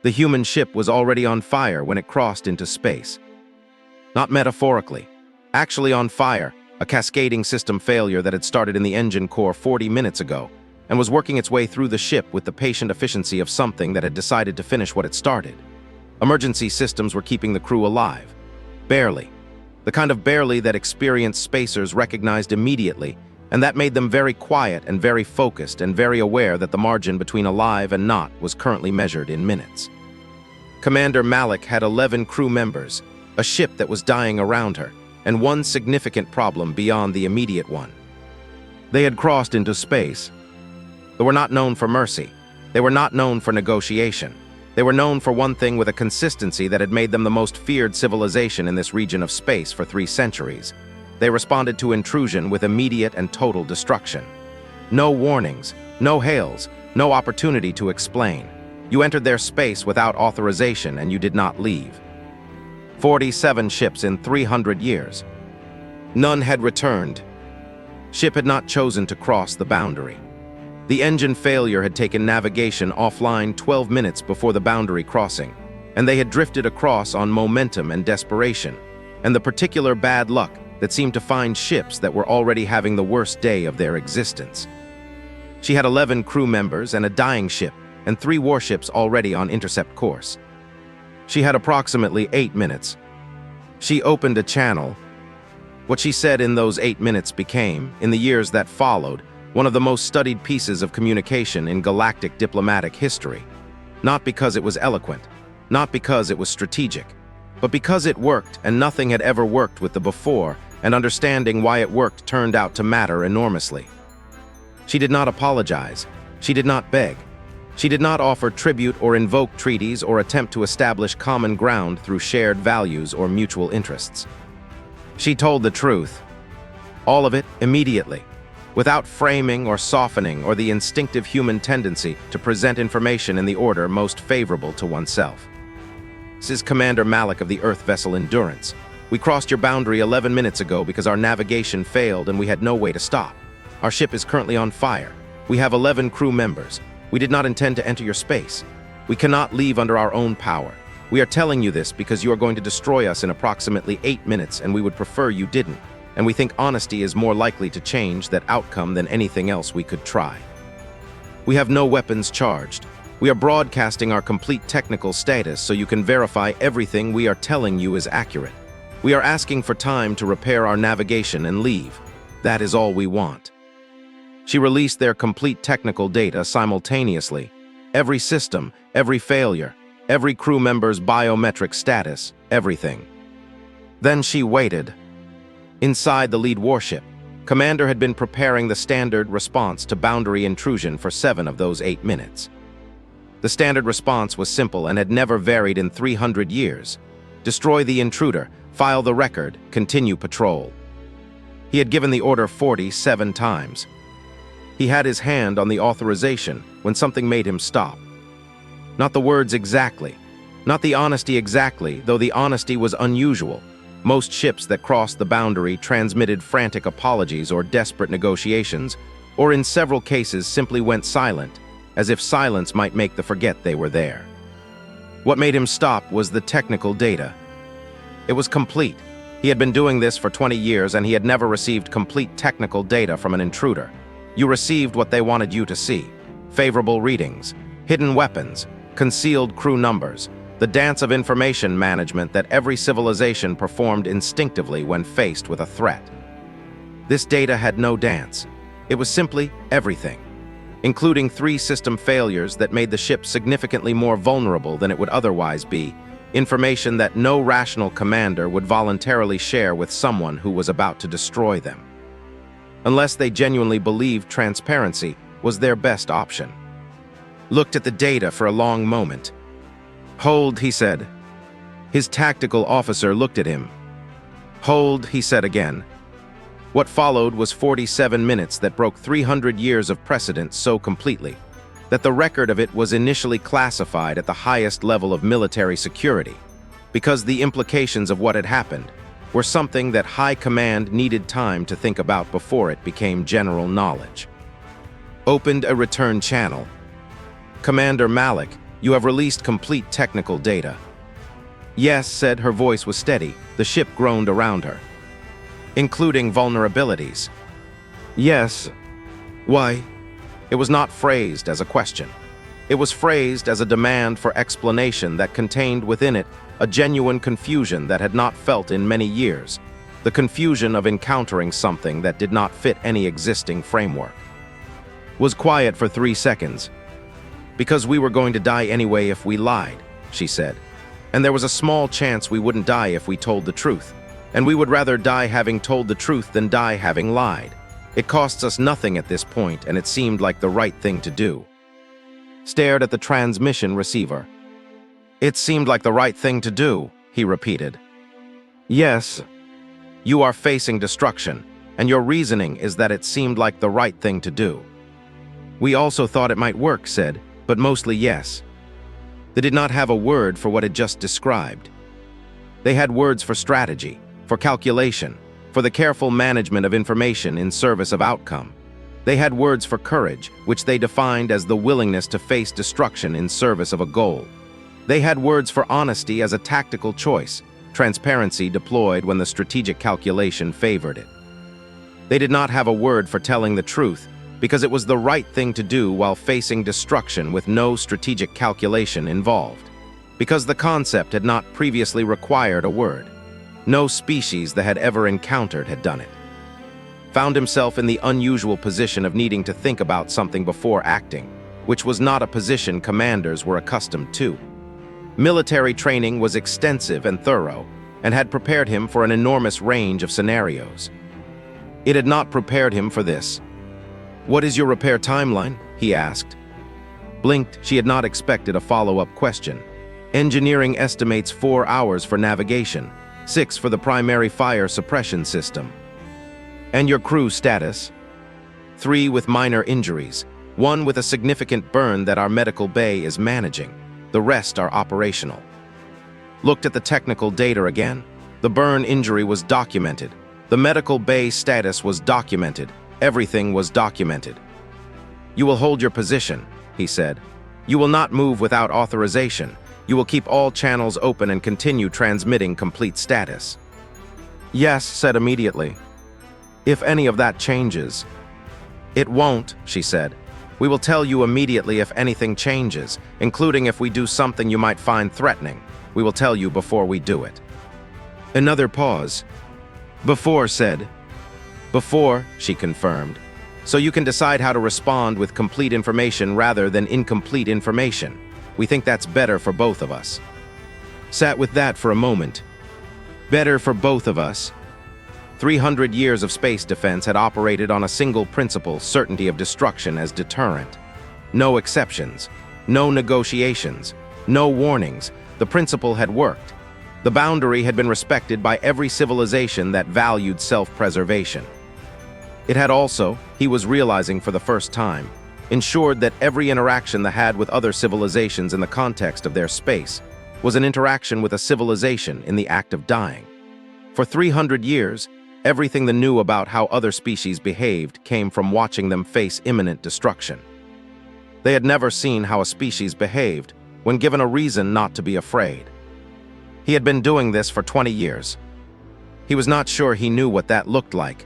The human ship was already on fire when it crossed into space. Not metaphorically, actually on fire, a cascading system failure that had started in the engine core 40 minutes ago and was working its way through the ship with the patient efficiency of something that had decided to finish what it started. Emergency systems were keeping the crew alive. Barely. The kind of barely that experienced spacers recognized immediately, and that made them very quiet and very focused and very aware that the margin between alive and not was currently measured in minutes. Commander Malik had 11 crew members, a ship that was dying around her, and one significant problem beyond the immediate one. They had crossed into space. They were not known for mercy. They were not known for negotiation. They were known for one thing with a consistency that had made them the most feared civilization in this region of space for 3 centuries. They responded to intrusion with immediate and total destruction. No warnings, no hails, no opportunity to explain. You entered their space without authorization and you did not leave. 47 ships in 300 years. None had returned. Ship had not chosen to cross the boundary. The engine failure had taken navigation offline 12 minutes before the boundary crossing, and they had drifted across on momentum and desperation, and the particular bad luck that seemed to find ships that were already having the worst day of their existence. She had 11 crew members and a dying ship, and 3 warships already on intercept course. She had approximately 8 minutes. She opened a channel. What she said in those 8 minutes became, in the years that followed, one of the most studied pieces of communication in galactic diplomatic history. Not because it was eloquent, not because it was strategic, but because it worked and nothing had ever worked with the before, and understanding why it worked turned out to matter enormously. She did not apologize. She did not beg. She did not offer tribute or invoke treaties or attempt to establish common ground through shared values or mutual interests. She told the truth. All of it immediately, without framing or softening or the instinctive human tendency to present information in the order most favorable to oneself. This is Commander Malik of the Earth vessel Endurance. We crossed your boundary 11 minutes ago because our navigation failed and we had no way to stop. Our ship is currently on fire. We have 11 crew members. We did not intend to enter your space. We cannot leave under our own power. We are telling you this because you are going to destroy us in approximately 8 minutes and we would prefer you didn't. And we think honesty is more likely to change that outcome than anything else we could try. We have no weapons charged. We are broadcasting our complete technical status so you can verify everything we are telling you is accurate. We are asking for time to repair our navigation and leave. That is all we want. She released their complete technical data simultaneously. Every system, every failure, every crew member's biometric status, everything. Then she waited. Inside the lead warship, Commander had been preparing the standard response to boundary intrusion for 7 of those 8 minutes. The standard response was simple and had never varied in 300 years. Destroy the intruder, file the record, continue patrol. He had given the order 47 times. He had his hand on the authorization when something made him stop. Not the words exactly, not the honesty exactly, though the honesty was unusual. Most ships that crossed the boundary transmitted frantic apologies or desperate negotiations, or in several cases simply went silent, as if silence might make them forget they were there. What made him stop was the technical data. It was complete. He had been doing this for 20 years and he had never received complete technical data from an intruder. You received what they wanted you to see. Favorable readings, hidden weapons, concealed crew numbers, the dance of information management that every civilization performed instinctively when faced with a threat. This data had no dance. It was simply everything, including 3 system failures that made the ship significantly more vulnerable than it would otherwise be, information that no rational commander would voluntarily share with someone who was about to destroy them, unless they genuinely believed transparency was their best option. Looked at the data for a long moment. "Hold," he said. His tactical officer looked at him. "Hold," he said again. What followed was 47 minutes that broke 300 years of precedent so completely that the record of it was initially classified at the highest level of military security, because the implications of what had happened were something that High Command needed time to think about before it became general knowledge. Opened a return channel. "Commander Malik, You have released complete technical data. Yes, said, her voice was steady. The ship groaned around her. Including vulnerabilities. Yes. Why? It was not phrased as a question. It was phrased as a demand for explanation that contained within it a genuine confusion that had not felt in many years, the confusion of encountering something that did not fit any existing framework. Was quiet for 3 seconds. Because we were going to die anyway if we lied, she said. And there was a small chance we wouldn't die if we told the truth. And we would rather die having told the truth than die having lied. It costs us nothing at this point, and it seemed like the right thing to do. Stared at the transmission receiver. It seemed like the right thing to do, he repeated. Yes. You are facing destruction, and your reasoning is that it seemed like the right thing to do. We also thought it might work, said, but mostly yes. They did not have a word for what it just described. They had words for strategy, for calculation, for the careful management of information in service of outcome. They had words for courage, which they defined as the willingness to face destruction in service of a goal. They had words for honesty as a tactical choice, transparency deployed when the strategic calculation favored it. They did not have a word for telling the truth, because it was the right thing to do while facing destruction with no strategic calculation involved. Because the concept had not previously required a word. No species that had ever encountered had done it. Found himself in the unusual position of needing to think about something before acting, which was not a position commanders were accustomed to. Military training was extensive and thorough, and had prepared him for an enormous range of scenarios. It had not prepared him for this. What is your repair timeline? He asked. Blinked, she had not expected a follow-up question. Engineering estimates 4 hours for navigation, 6 for the primary fire suppression system. And your crew status? 3 with minor injuries, 1 with a significant burn that our medical bay is managing. The rest are operational. Looked at the technical data again. The burn injury was documented. The medical bay status was documented. Everything was documented. You will hold your position, he said. You will not move without authorization. You will keep all channels open and continue transmitting complete status. Yes, said immediately. If any of that changes. It won't, she said. We will tell you immediately if anything changes, including if we do something you might find threatening. We will tell you before we do it. Another pause. Before said. Before, she confirmed. So you can decide how to respond with complete information rather than incomplete information. We think that's better for both of us. Sat with that for a moment. Better for both of us. 300 years of space defense had operated on a single principle, certainty of destruction as deterrent. No exceptions, no negotiations, no warnings. The principle had worked. The boundary had been respected by every civilization that valued self-preservation. It had also, he was realizing for the first time, ensured that every interaction they had with other civilizations in the context of their space was an interaction with a civilization in the act of dying. For 300 years, everything they knew about how other species behaved came from watching them face imminent destruction. They had never seen how a species behaved when given a reason not to be afraid. He had been doing this for 20 years. He was not sure he knew what that looked like.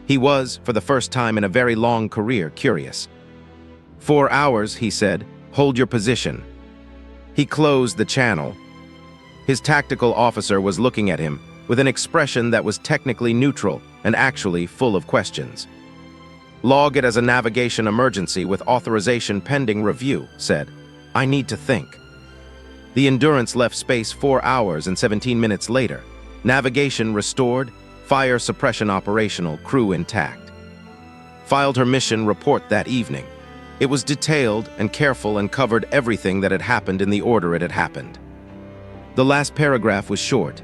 He was, for the first time in a very long career, curious. 4 hours, he said. Hold your position. He closed the channel. His tactical officer was looking at him with an expression that was technically neutral and actually full of questions. Log it as a navigation emergency with authorization pending review, said. I need to think. The Endurance left space 4 hours and 17 minutes later. Navigation restored, fire suppression operational, crew intact. Filed her mission report that evening. It was detailed and careful and covered everything that had happened in the order it had happened. The last paragraph was short.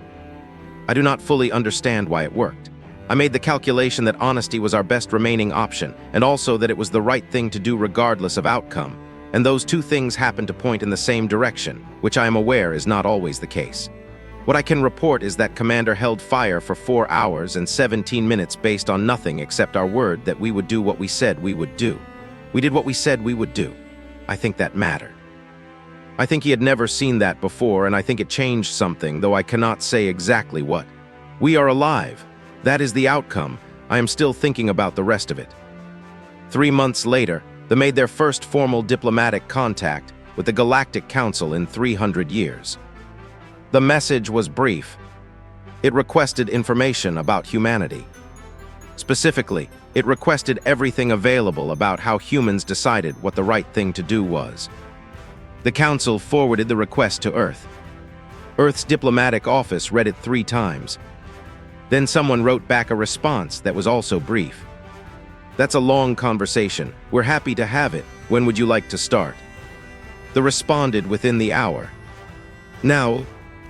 I do not fully understand why it worked. I made the calculation that honesty was our best remaining option, and also that it was the right thing to do regardless of outcome, and those two things happened to point in the same direction, which I am aware is not always the case. What I can report is that Commander held fire for 4 hours and 17 minutes based on nothing except our word that we would do what we said we would do. We did what we said we would do. I think that mattered. I think he had never seen that before, and I think it changed something, though I cannot say exactly what. We are alive. That is the outcome. I am still thinking about the rest of it. 3 months later, they made their first formal diplomatic contact with the Galactic Council in 300 years. The message was brief. It requested information about humanity. Specifically, it requested everything available about how humans decided what the right thing to do was. The Council forwarded the request to Earth. Earth's diplomatic office read it 3 times. Then someone wrote back a response that was also brief. That's a long conversation. We're happy to have it. When would you like to start? They responded within the hour. Now,